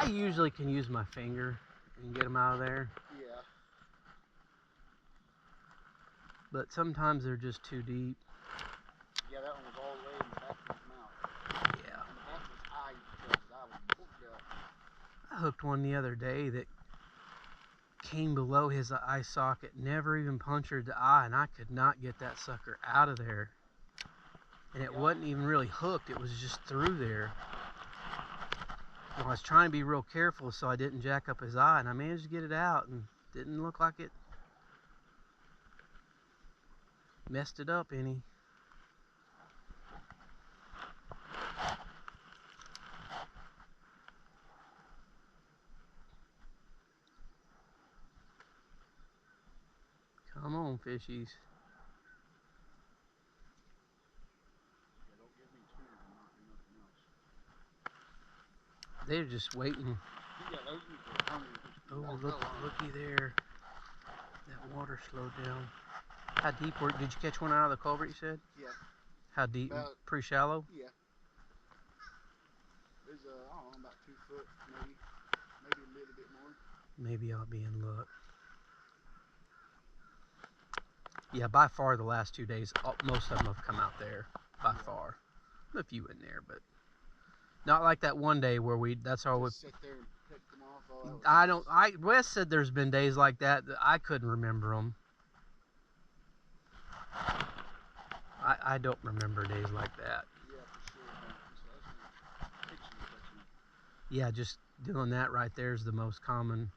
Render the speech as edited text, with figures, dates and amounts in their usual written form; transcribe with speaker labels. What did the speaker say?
Speaker 1: I usually can use my finger and get them out of there.
Speaker 2: Yeah.
Speaker 1: But sometimes they're just too deep.
Speaker 2: Yeah, that one was all the way in the back of his mouth.
Speaker 1: Yeah.
Speaker 2: And the back of his eye, because his eye was booked up.
Speaker 1: I hooked one the other day that came below his eye socket, never even punctured the eye, and I could not get that sucker out of there. And it wasn't even really hooked, it was just through there. And I was trying to be real careful so I didn't jack up his eye, and I managed to get it out, and didn't look like it messed it up any. Come on, fishies.
Speaker 2: Yeah, don't give me two and not do nothing else.
Speaker 1: They're just waiting.
Speaker 2: Yeah, those are hungry.
Speaker 1: Oh, looky there. That water slowed down. How deep did you catch one out of the culvert, you said?
Speaker 2: Yeah.
Speaker 1: How deep?
Speaker 2: About,
Speaker 1: pretty shallow?
Speaker 2: Yeah. There's I don't know, about 2 foot, maybe a little bit more.
Speaker 1: Maybe I'll be in luck. Yeah, by far the last 2 days, most of them have come out there. By far. A few in there, but not like that one day where that's all we
Speaker 2: sit there and pick them off.
Speaker 1: Wes said there's been days like that I couldn't remember them. I don't remember days like that.
Speaker 2: Yeah, for sure.
Speaker 1: Yeah, just doing that right there is the most common